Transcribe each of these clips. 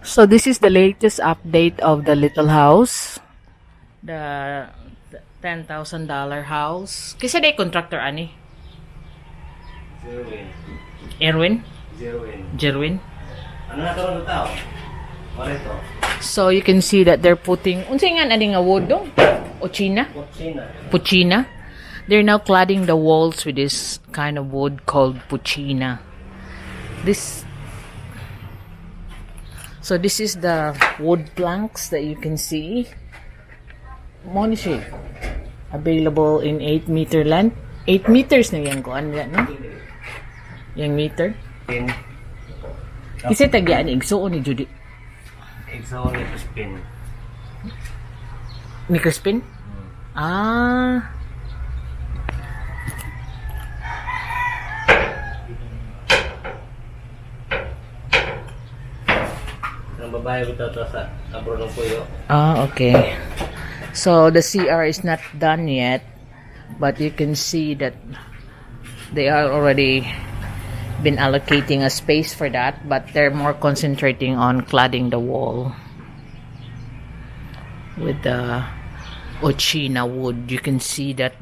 So this is the latest update of the little house. The $10,000 house. Kasi day contractor ani? Zerwin. Erwin? Zerwin. Jerwin? Ano na ito tao? Wala ito. So you can see that they're putting unsay nga ani nga wood dong? Ochina? Kutsina. Puchina. They're now cladding the walls with this kind of wood called puchina. So this is the wood planks that you can see. Mo ni siya available in 8-meter length. 8 meters na yan ko. Ano yan, no? Yung meter. Pin. Kasi tagyaan igsuon ni Judy. Exo nito spin. Microspin? Ah. Ang babae ito sa abro ng puyo. Ah, okay. So the CR is not done yet, but you can see that they are already been allocating a space for that, but they're more concentrating on cladding the wall with the ochina wood. You can see that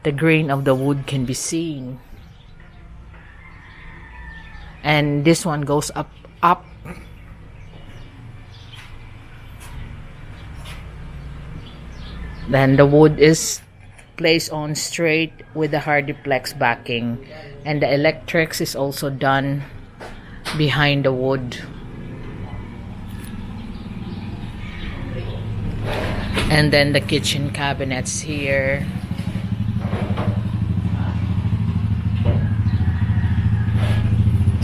the grain of the wood can be seen, and this one goes up. Then the wood is placed on straight with the Hardiplex backing, and the electrics is also done behind the wood. And then the kitchen cabinets here.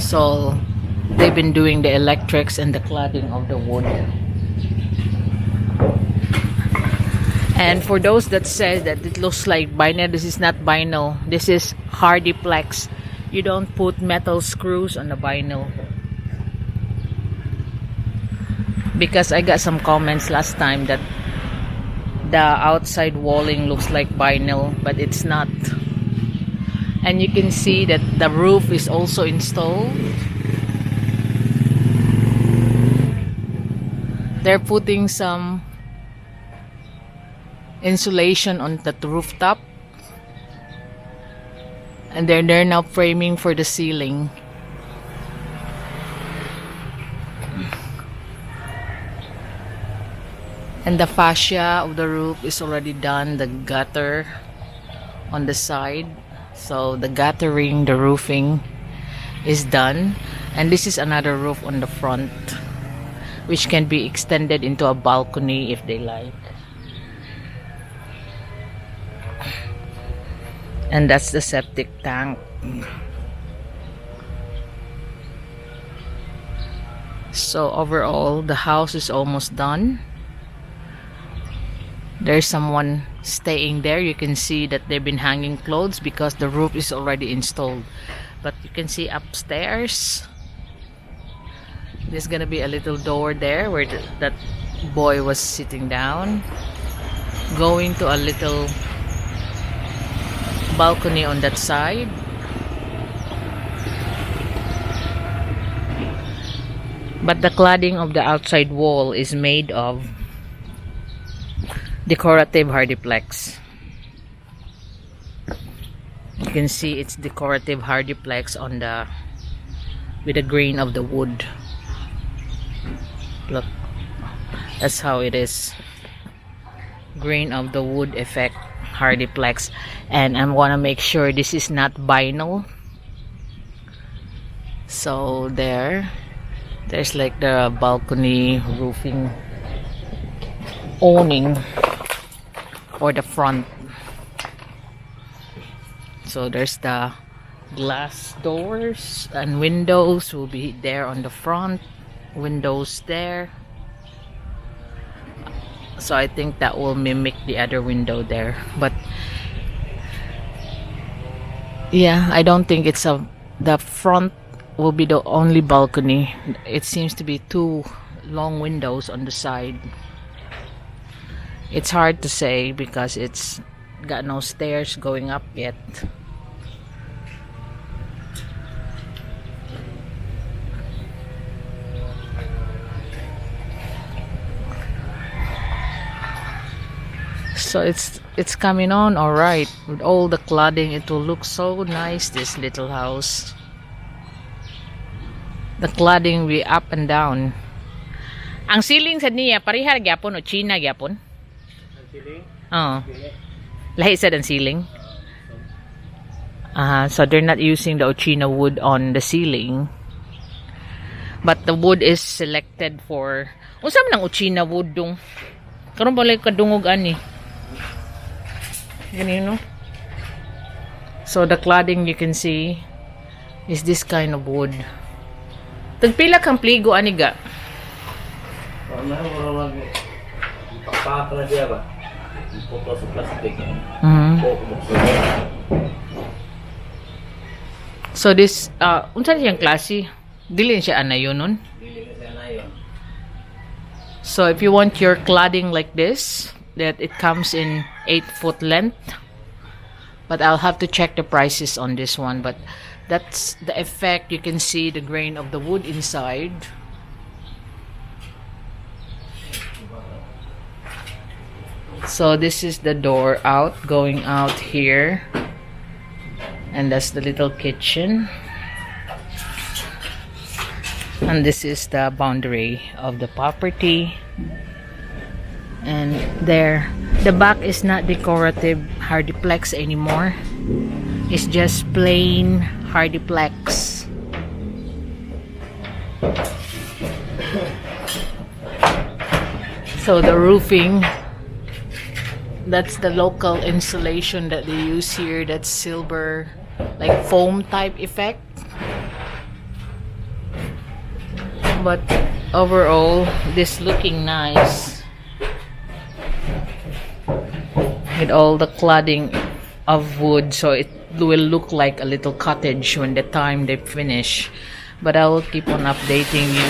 So they've been doing the electrics and the cladding of the wood. And for those that say that it looks like vinyl, this is not vinyl. This is Hardiplex. You don't put metal screws on the vinyl. Because I got some comments last time that the outside walling looks like vinyl, but it's not. And you can see that the roof is also installed. They're putting some insulation on the rooftop, and they're now framing for the ceiling. And the fascia of the roof is already done, the gutter on the side, so the guttering, the roofing is done. And this is another roof on the front, which can be extended into a balcony if they like. And that's the septic tank. So overall, the house is almost done. There's someone staying there. You can see that they've been hanging clothes because the roof is already installed. But you can see upstairs, there's gonna be a little door there where that boy was sitting down, going to a little balcony on that side. But the cladding of the outside wall is made of decorative Hardiplex. You can see it's decorative Hardiplex on the with the grain of the wood. Look, that's how it is. Grain of the wood effect Hardiplex. And I want to make sure this is not vinyl. So there's like the balcony roofing awning or the front. So there's the glass doors and windows will be there on the front, windows there. So I think that will mimic the other window there, but yeah, I don't think it's the front will be the only balcony. It seems to be two long windows on the side. It's hard to say because it's got no stairs going up yet. So it's coming on all right with all the cladding. It will look so nice, this little house. The cladding will be up and down. Ang ceiling sa niya parihar gyapon o China gyapon? Ang siling? Oh. Lahi sa ang ceiling. So they're not using the Ochina wood on the ceiling. But the wood is selected for unsa man ang Ochina wood dong? Karon balay kadungog ani. Ganino. So the cladding you can see is this kind of wood. Tagpila kang pligo ani ga? Orang papak na siya ba? Puto sa plastic. So this unsa siyang klase? Dili siya anayon nun. Dili na siya na yun. So if you want your cladding like this, that it comes in 8-foot length. But I'll have to check the prices on this one. But that's the effect. You can see the grain of the wood inside. So this is the door out, going out here. And that's the little kitchen. And this is the boundary of the property. And there, the back is not decorative hardiplex anymore. It's just plain hardiplex. So the roofing, that's the local insulation that they use here. That's silver, like foam type effect. But overall, this looking nice with all the cladding of wood, so it will look like a little cottage when the time they finish. But I will keep on updating you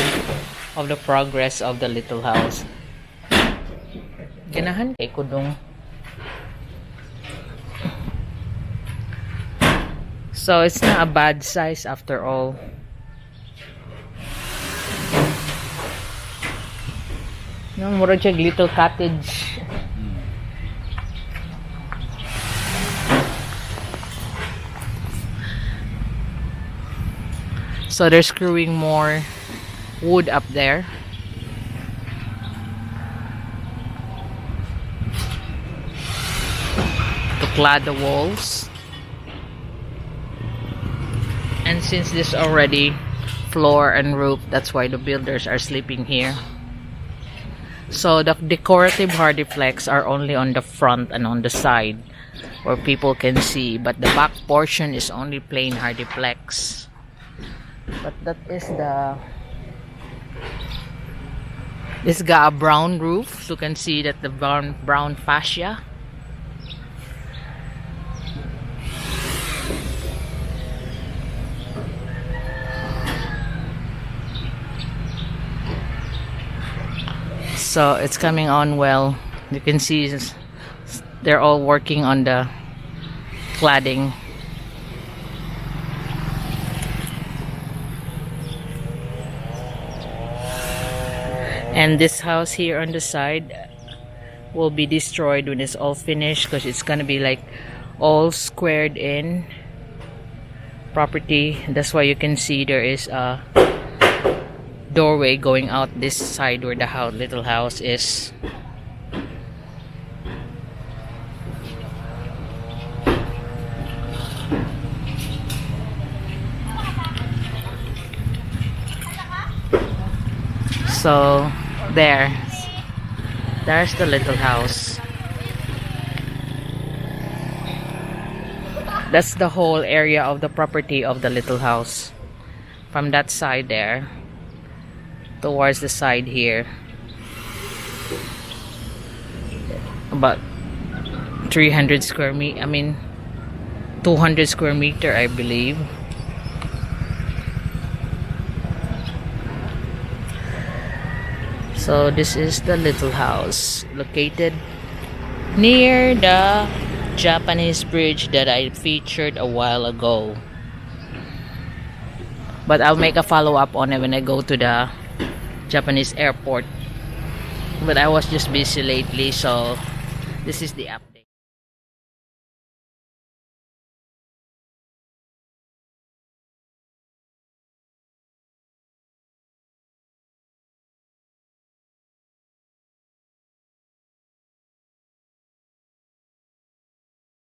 of the progress of the little house. Ganahan kay kudong. So it's not a bad size after all. No, mura siya little cottage. So they're screwing more wood up there. To clad the walls. And since this already floor and roof, that's why the builders are sleeping here. So the decorative hardiplex are only on the front and on the side where people can see, but the back portion is only plain hardiplex. But that is this got a brown roof, so you can see that the brown fascia. So it's coming on well. You can see they're all working on the cladding. And this house here on the side will be destroyed when it's all finished, because it's gonna be like all squared in property. That's why you can see there is a doorway going out this side where the little house is. So there's the little house. That's the whole area of the property of the little house, from that side there towards the side here. About 300 square meter, I mean 200 square meter, I believe. So this is the little house located near the Japanese bridge that I featured a while ago. But I'll make a follow-up on it when I go to the Japanese airport. But I was just busy lately, so This is the app.